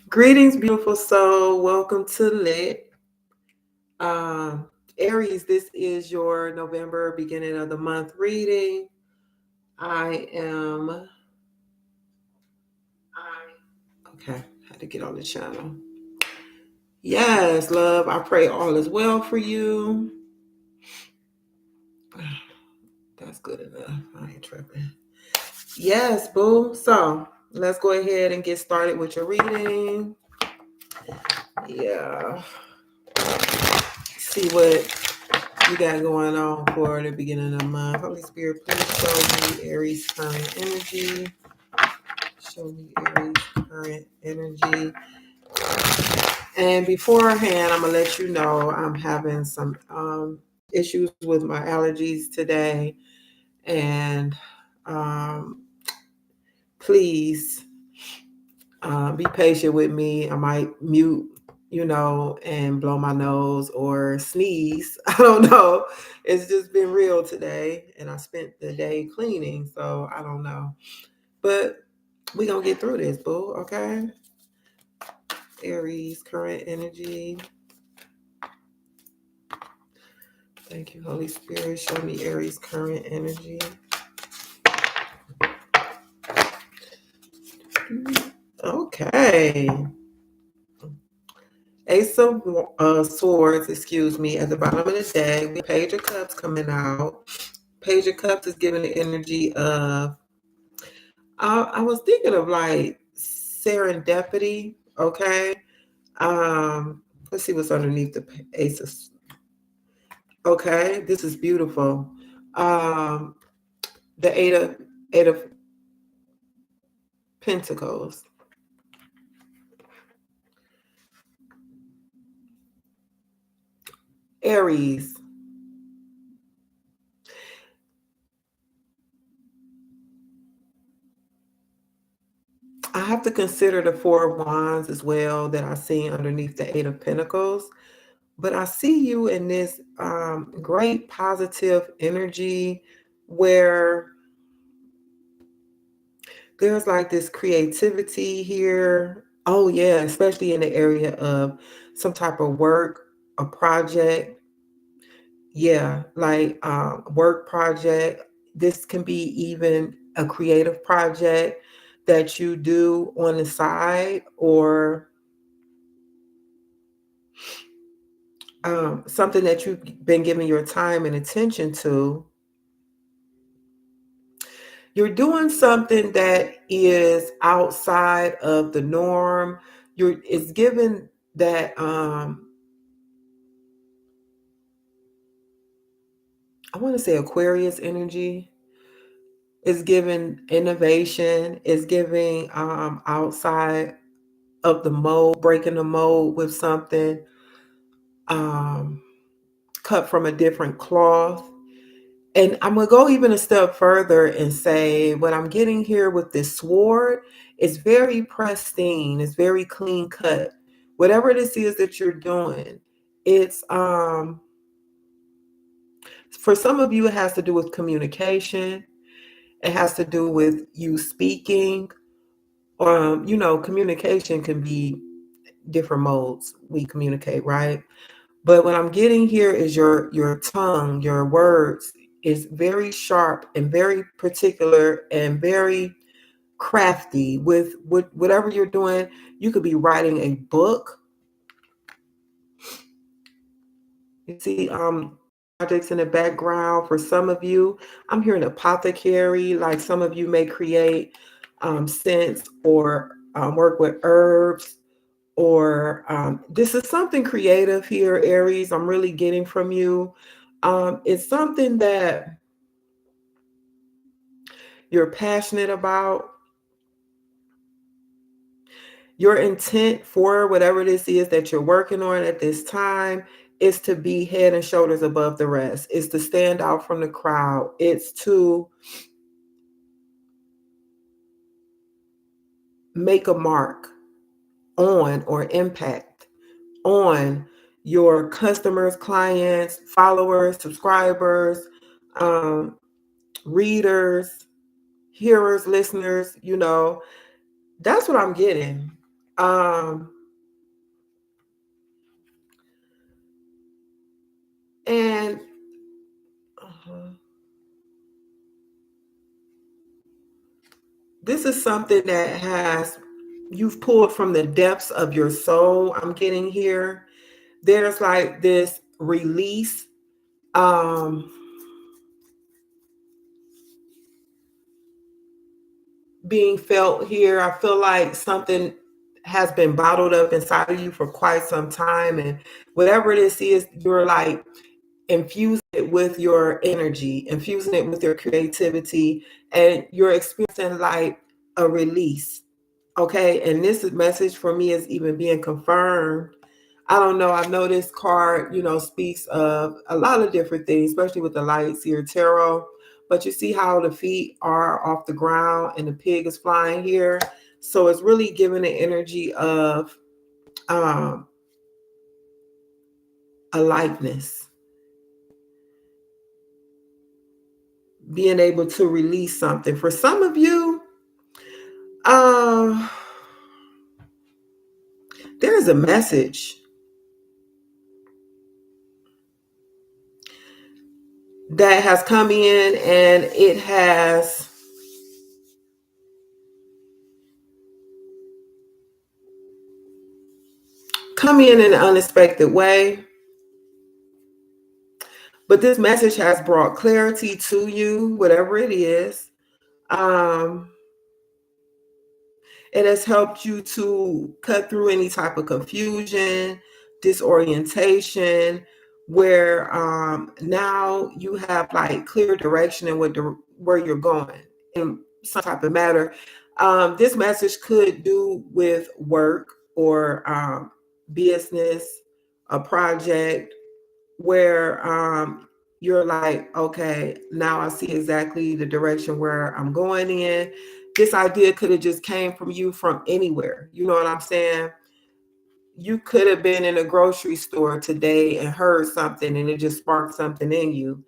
Greetings, beautiful soul. Welcome to Lit. Aries, this is your November beginning of the month reading. I am okay. Had to get on the channel. Yes, love. I pray all is well for you. That's good enough. I ain't tripping. Yes, boo. So let's go ahead and get started with your reading. Yeah. See what you got going on for the beginning of the month. Holy Spirit, please show me Aries current energy. Show me Aries current energy. And beforehand, I'm going to let you know I'm having some issues with my allergies today. And please be patient with me. I might mute, and blow my nose or sneeze. I don't know. It's just been real today. And I spent the day cleaning. So I don't know. But we're going to get through this, boo. Okay? Aries, current energy. Thank you, Holy Spirit. Show me Aries, current energy. Okay. Ace of Swords, excuse me, at the bottom of the deck. We have Page of Cups coming out. Page of Cups is giving the energy of, I was thinking of like serendipity, okay? Let's see what's underneath the Ace of, okay, this is beautiful. The Eight of Pentacles. Aries. I have to consider the Four of Wands as well that I see underneath the Eight of Pentacles. But I see you in this great positive energy where there's like this creativity here. Oh, yeah, especially in the area of some type of work, a project. Yeah, like work project. This can be even a creative project that you do on the side or something that you've been giving your time and attention to. You're doing something that is outside of the norm. It's given that I want to say Aquarius energy. Is giving innovation. Is giving outside of the mold, breaking the mold with something um, cut from a different cloth. And I'm going to go even a step further and say what I'm getting here with this sword is very pristine. It's very clean cut. Whatever this is that you're doing, it's for some of you, it has to do with communication. It has to do with you speaking. Communication can be different modes we communicate, right? But what I'm getting here is your tongue, your words is very sharp and very particular and very crafty with whatever you're doing. You could be writing a book. You see projects in the background for some of you. I'm hearing apothecary, like some of you may create scents or work with herbs or this is something creative here, Aries. I'm really getting from you. It's something that you're passionate about. Your intent for whatever this is that you're working on at this time is to be head and shoulders above the rest. It's to stand out from the crowd. It's to make a mark on or impact on your customers, clients, followers, subscribers, um, readers, hearers, listeners, That's what I'm getting. Um, and this is something that you've pulled from the depths of your soul. I'm getting here. There's like this release. Um, being felt here. I feel like something has been bottled up inside of you for quite some time. And whatever this is, you're like infusing it with your energy, infusing it with your creativity, and you're experiencing like a release. Okay. And this message for me is even being confirmed. I don't know. I know this card, speaks of a lot of different things, especially with the lights here, tarot. But you see how the feet are off the ground and the pig is flying here. So it's really giving the energy of um, aliveness, being able to release something. For some of you, uh, there is a message that has come in, and it has come in an unexpected way. But this message has brought clarity to you, whatever it is. Um, it has helped you to cut through any type of confusion, disorientation, where now you have like clear direction in where you're going in some type of matter. This message could do with work or business, a project, where you're like, okay, now I see exactly the direction where I'm going in. This idea could have just came from you from anywhere. You know what I'm saying? You could have been in a grocery store today and heard something and it just sparked something in you.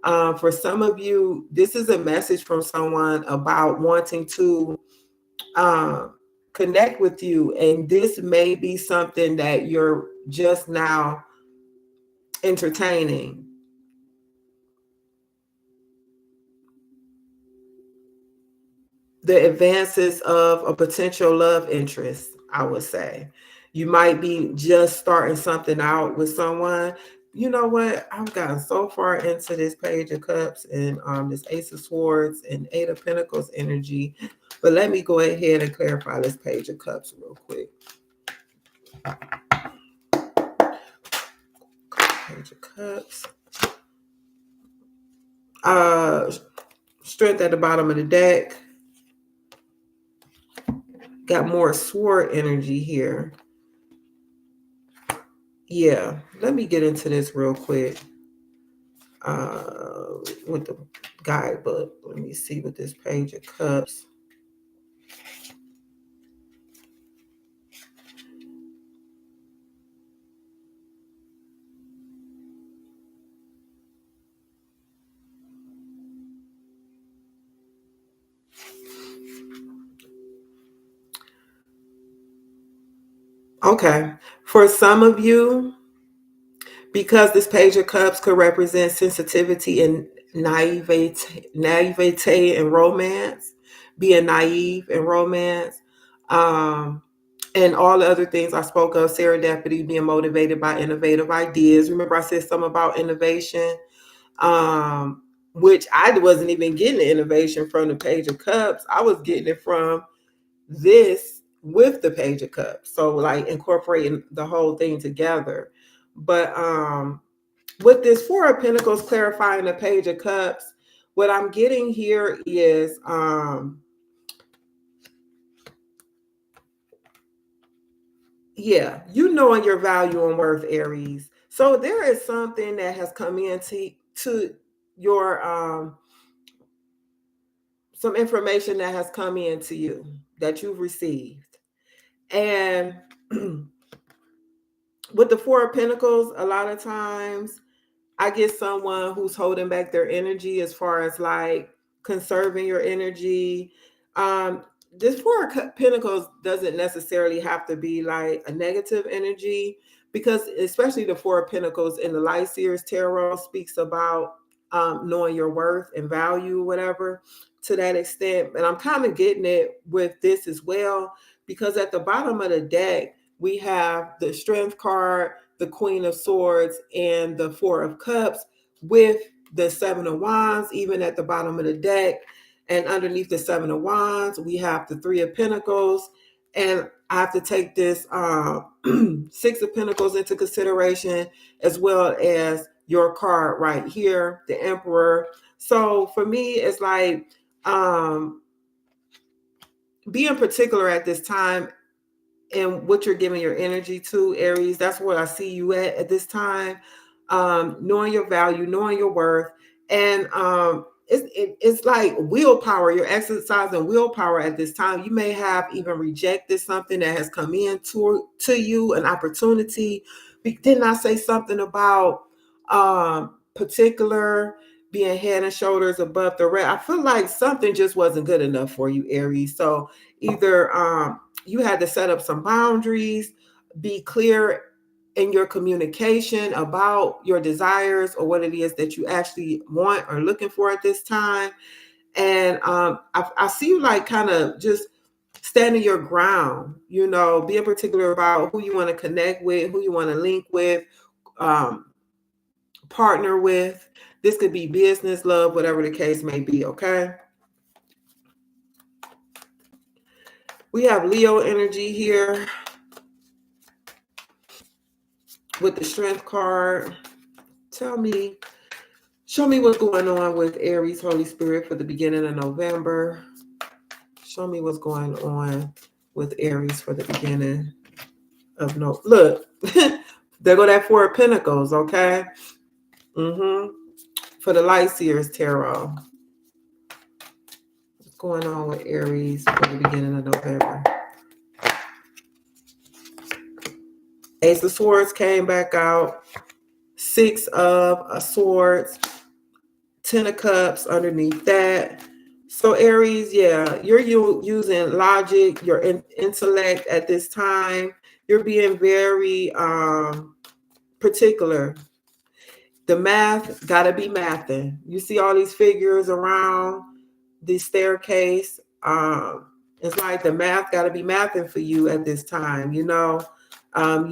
For some of you, this is a message from someone about wanting to um, connect with you. And this may be something that you're just now entertaining. The advances of a potential love interest, I would say. You might be just starting something out with someone. You know what? I've gotten so far into this Page of Cups and this Ace of Swords and Eight of Pentacles energy. But let me go ahead and clarify this Page of Cups real quick. Page of Cups. Strength at the bottom of the deck. Got more sword energy here. Yeah, let me get into this real quick with the guidebook. Let me see with this Page of Cups. Okay, for some of you, because this Page of Cups could represent sensitivity and naivete and romance, being naive in romance, um, and all the other things I spoke of, serendipity, being motivated by innovative ideas. Remember, I said something about innovation, which I wasn't even getting the innovation from the Page of Cups. I was getting it from this with the Page of Cups. So, like incorporating the whole thing together. But with this Four of Pentacles clarifying the Page of Cups, what I'm getting here is you knowing your value and worth, Aries. So there is something that has come into to your some information that has come into you that you've received. And with the Four of Pentacles, a lot of times I get someone who's holding back their energy as far as like conserving your energy. this Four of Pentacles doesn't necessarily have to be like a negative energy, because especially the Four of Pentacles in the Light Series Tarot speaks about knowing your worth and value, whatever, to that extent. And I'm kind of getting it with this as well, because at the bottom of the deck, we have the Strength card, the Queen of Swords, and the Four of Cups with the Seven of Wands, even at the bottom of the deck. And underneath the Seven of Wands, we have the Three of Pentacles. And I have to take this Six of Pentacles into consideration, as well as your card right here, the Emperor. So for me, it's like being particular at this time and what you're giving your energy to, Aries. That's where I see you at this time. Knowing your value, knowing your worth, and it's like willpower. You're exercising willpower at this time. You may have even rejected something that has come in to you, an opportunity. Didn't I say something about particular, being head and shoulders above the rest? I feel like something just wasn't good enough for you, Aries. So either you had to set up some boundaries, be clear in your communication about your desires or what it is that you actually want or looking for at this time. And I see you like kind of just standing your ground, being particular about who you want to connect with, who you want to link with, partner with. This could be business, love, whatever the case may be, okay? We have Leo energy here with the Strength card. Show me what's going on with Aries, Holy Spirit, for the beginning of November. Show me what's going on with Aries for the beginning of no. Look, there go that Four of Pentacles, okay? For the Light Seers Tarot. What's going on with Aries for the beginning of November? Ace of Swords came back out. Six of Swords. Ten of Cups underneath that. So Aries, yeah, you're using logic, your intellect at this time. You're being very particular. The math got to be mathing. You see all these figures around the staircase. It's like the math got to be mathing for you at this time. You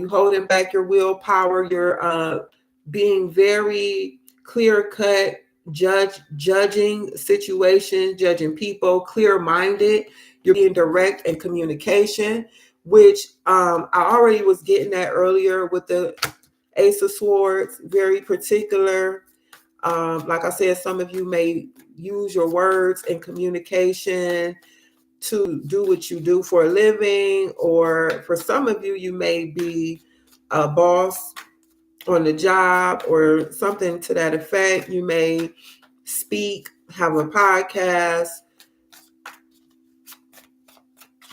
holding back your willpower. You're being very clear cut, judging situations, judging people, clear-minded. You're being direct in communication, which I already was getting at earlier with the Ace of Swords, very particular. Like I said, some of you may use your words in communication to do what you do for a living, or for some of you, you may be a boss on the job or something to that effect. You may speak, have a podcast.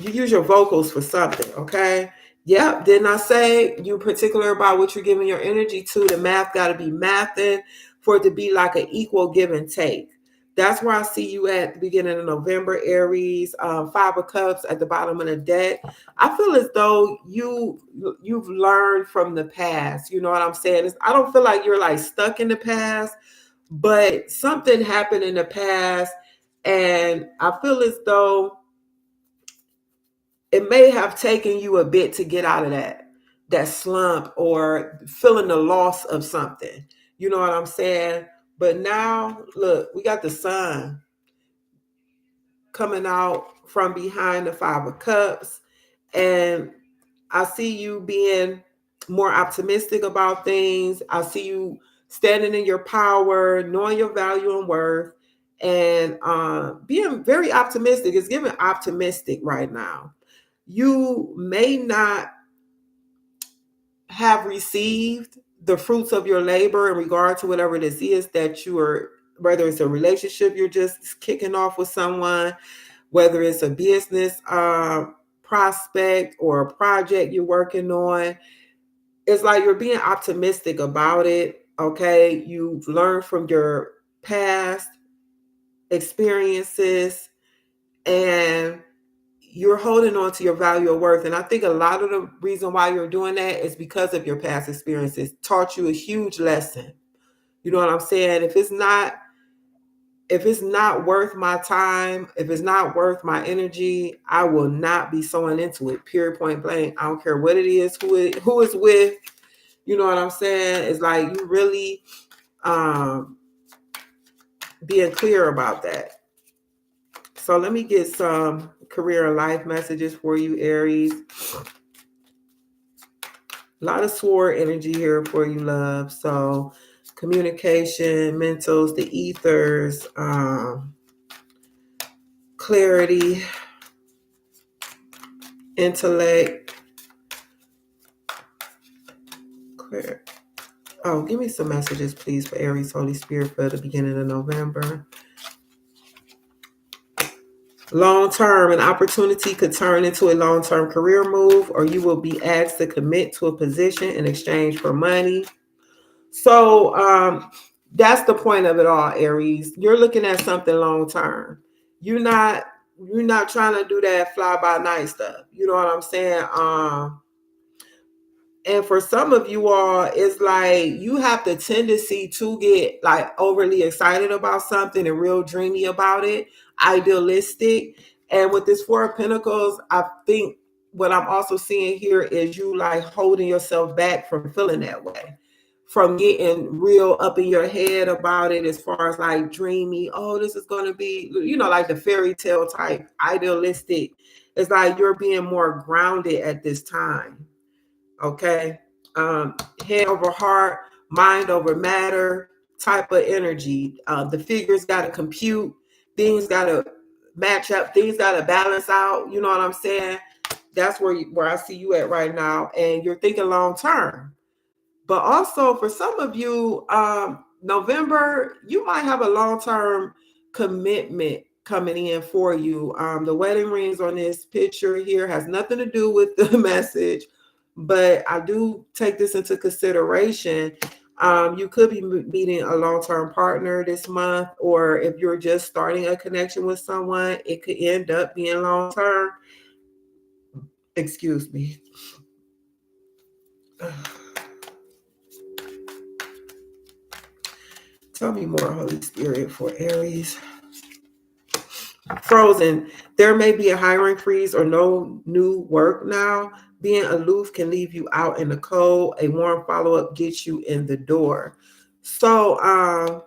You use your vocals for something, okay? Yep, didn't I say you're particular about what you're giving your energy to? The math got to be mathing for it to be like an equal give and take. That's where I see you at the beginning of November, Aries. Five of Cups at the bottom of the deck. I feel as though you've learned from the past. You know what I'm saying? I don't feel like you're like stuck in the past, but something happened in the past, and I feel as though it may have taken you a bit to get out of that slump or feeling the loss of something. You know what I'm saying? But now, look, we got the sun coming out from behind the Five of Cups. And I see you being more optimistic about things. I see you standing in your power, knowing your value and worth, and being very optimistic. It's giving optimistic right now. You may not have received the fruits of your labor in regard to whatever this is that you are, whether it's a relationship you're just kicking off with someone, whether it's a business prospect or a project you're working on. It's like you're being optimistic about it, okay? You've learned from your past experiences, and you're holding on to your value or worth. And I think a lot of the reason why you're doing that is because of your past experiences. Taught you a huge lesson. You know what I'm saying? If it's not worth my time, if it's not worth my energy, I will not be sewing into it. Period, point blank. I don't care what it is, who it's with. You know what I'm saying? It's like you really being clear about that. So let me get some career and life messages for you, Aries. A lot of sword energy here for you, love. So communication, mentals, the ethers, clarity, intellect, clear. Oh, give me some messages, please, for Aries, Holy Spirit, for the beginning of November. Long term, an opportunity could turn into a long-term career move, or you will be asked to commit to a position in exchange for money. So that's the point of it all, Aries. You're looking at something long term. You're not trying to do that fly by night stuff. You know what I'm saying? And for some of you all, it's like you have the tendency to get like overly excited about something and real dreamy about it, idealistic. And with this Four of Pentacles, I think what I'm also seeing here is you like holding yourself back from feeling that way, from getting real up in your head about it as far as like dreamy, oh, this is going to be, like the fairy tale type, idealistic. It's like you're being more grounded at this time. Okay. Head over heart, mind over matter type of energy. The figures got to compute, things got to match up, things got to balance out. You know what I'm saying? That's where I see you at right now. And you're thinking long term. But also for some of you, November, you might have a long-term commitment coming in for you. The wedding rings on this picture here has nothing to do with the message, but I do take this into consideration. You could be meeting a long-term partner this month, or if you're just starting a connection with someone, it could end up being long-term. Excuse me. Tell me more, Holy Spirit, for Aries. Frozen. There may be a hiring freeze or no new work now. Being aloof can leave you out in the cold. A warm follow-up gets you in the door. So,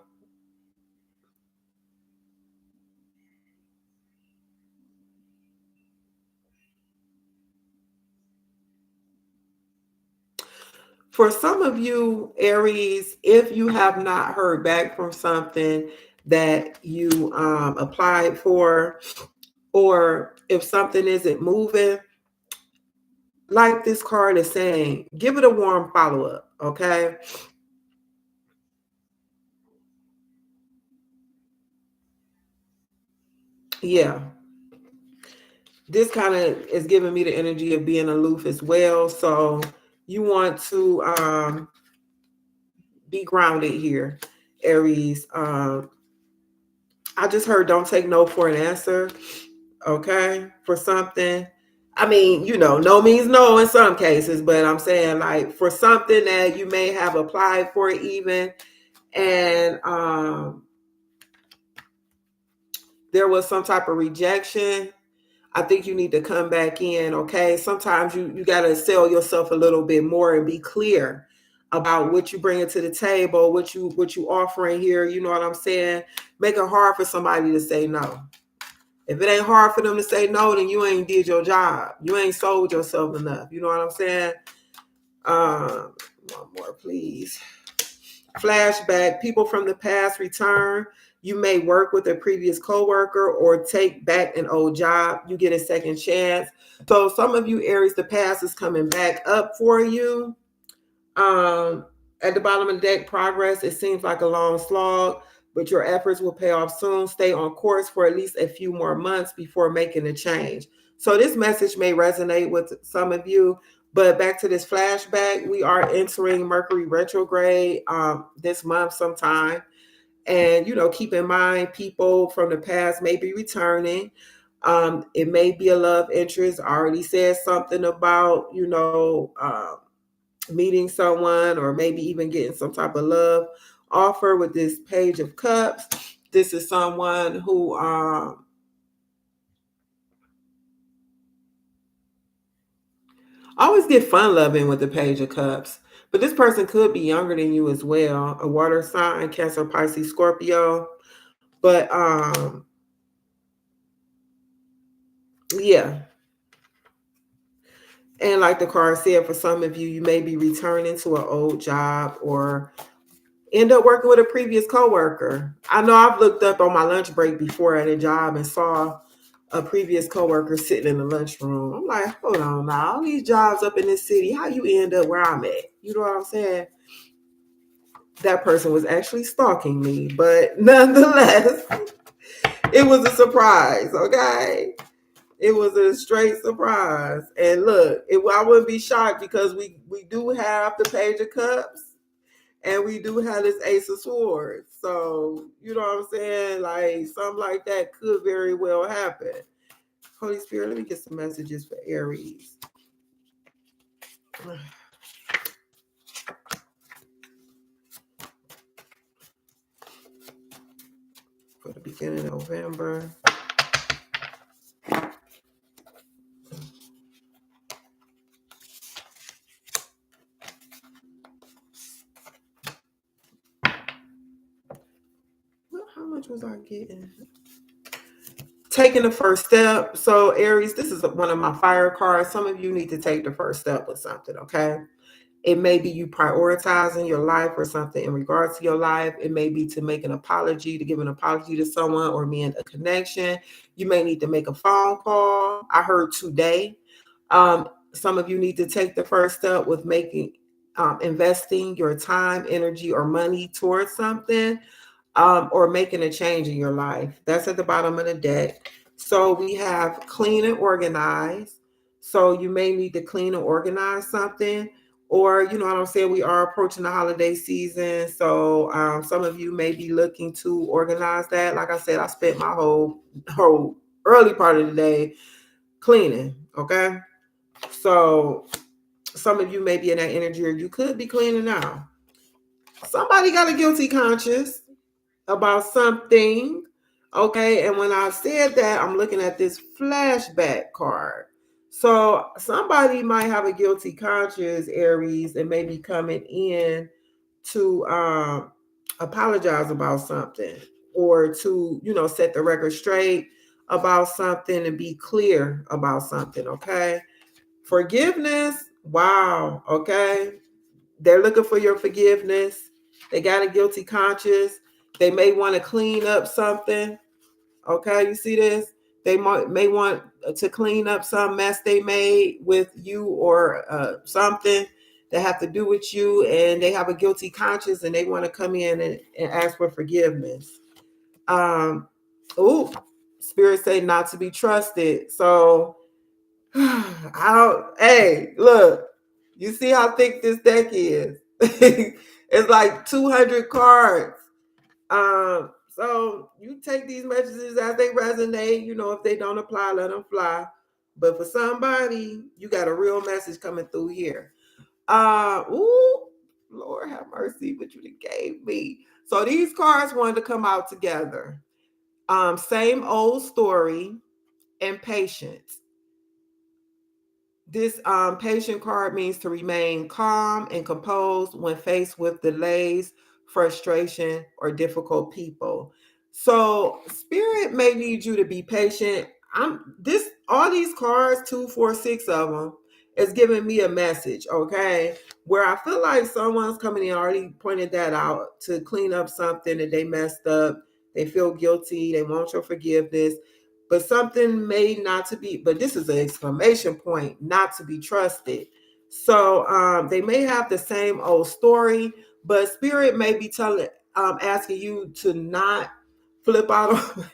for some of you, Aries, if you have not heard back from something that you applied for, or if something isn't moving, like this card is saying, give it a warm follow-up, okay? Yeah. This kind of is giving me the energy of being aloof as well. So you want to be grounded here, Aries. I just heard don't take no for an answer, okay, for something. I mean, no means no in some cases, but I'm saying like for something that you may have applied for even, and there was some type of rejection. I think you need to come back in, okay? Sometimes you got to sell yourself a little bit more and be clear about what you bringing to the table, what you offering here, you know what I'm saying? Make it hard for somebody to say no. If it ain't hard for them to say no, then you ain't did your job. You ain't sold yourself enough. You know what I'm saying? One more, please. Flashback, people from the past return. You may work with a previous coworker or take back an old job. You get a second chance. So some of you, Aries, the past is coming back up for you. At the bottom of the deck, progress. It seems like a long slog, but your efforts will pay off soon. Stay on course for at least a few more months before making a change. So this message may resonate with some of you. But back to this flashback, we are entering Mercury retrograde this month sometime. And, keep in mind, people from the past may be returning. It may be a love interest. I already said something about, meeting someone or maybe even getting some type of love offer with this Page of Cups. This is someone who always get fun loving with the Page of Cups. But this person could be younger than you as well. A water sign, Cancer, Pisces, Scorpio. But yeah. And like the card said, for some of you, you may be returning to an old job or end up working with a previous coworker. I know I've looked up on my lunch break before at a job and saw a previous coworker sitting in the lunchroom. I'm like, hold on now, all these jobs up in this city, how you end up where I'm at? You know what I'm saying? That person was actually stalking me, but nonetheless, it was a surprise, okay? It was a straight surprise. And look, I wouldn't be shocked because we do have the Page of Cups and we do have this Ace of Swords. So, you know what I'm saying? Like, something like that could very well happen. Holy Spirit, let me get some messages for Aries. For the beginning of November. Well, how much was I getting? Taking the first step. So, Aries, this is one of my fire cards. Some of you need to take the first step with something, okay? It may be you prioritizing your life or something in regards to your life. It may be to make an apology, to give an apology to someone or mend a connection. You may need to make a phone call. I heard today. Some of you need to take the first step with investing your time, energy, or money towards something, or making a change in your life. That's at the bottom of the deck. So we have clean and organize. So you may need to clean and organize something, or you know what I'm saying. We are approaching the holiday season, so some of you may be looking to organize that. Like I said, I spent my whole early part of the day cleaning. Okay, so some of you may be in that energy, or you could be cleaning now. Somebody got a guilty conscience about something. Okay, and when I said that, I'm looking at this flashback card. So somebody might have a guilty conscience, Aries, and may be coming in to apologize about something, or to, set the record straight about something and be clear about something. Okay, forgiveness. Wow. Okay, they're looking for your forgiveness. They got a guilty conscience. They may want to clean up something. Okay, you see this? They may want to clean up some mess they made with you, or something that have to do with you, and they have a guilty conscience and they want to come in and ask for forgiveness. Oh, Spirit say not to be trusted. So I don't. Hey, look. You see how thick this deck is? It's like 200 cards. So you take these messages as they resonate. If they don't apply, let them fly. But for somebody, you got a real message coming through here. Ooh, Lord have mercy, what you gave me. So these cards wanted to come out together. Same old story and patience. This patient card means to remain calm and composed when faced with delays, frustration, or difficult people. So spirit may need you to be patient. All these cards, 2, 4, 6 of them, is giving me a message, okay? Where I feel like someone's coming in, already pointed that out, to clean up something that they messed up. They feel guilty. They want your forgiveness, but something may not to be, but this is an exclamation point, not to be trusted. So they may have the same old story, but spirit may be asking you to not flip out on.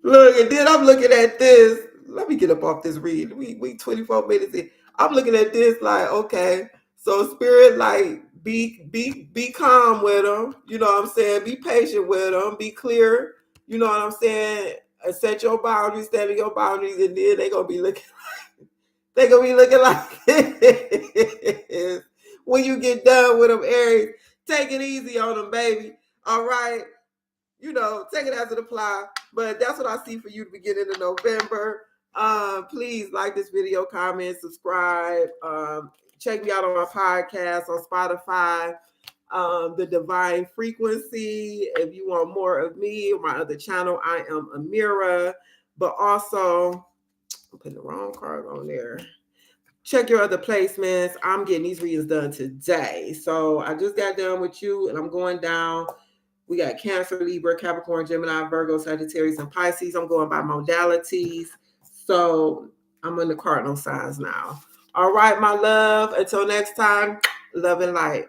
Look, and then I'm looking at this. Let me get up off this read. We 24 minutes in. I'm looking at this like, okay, so spirit, like, be calm with them. You know what I'm saying? Be patient with them. Be clear. You know what I'm saying? Set your boundaries, stand in your boundaries, and then they're gonna be looking like this. When you get done with them, Aries, take it easy on them, baby. All right. You know, take it as it apply. But that's what I see for you the beginning of November. Please like this video, comment, subscribe. Check me out on my podcast on Spotify. The Divine Frequency. If you want more of me, my other channel, I am Amira. But also, I'm putting the wrong card on there. Check your other placements. I'm getting these readings done today. So I just got done with you and I'm going down. We got Cancer, Libra, Capricorn, Gemini, Virgo, Sagittarius, and Pisces. I'm going by modalities. So I'm in the cardinal signs now. All right, my love. Until next time, love and light.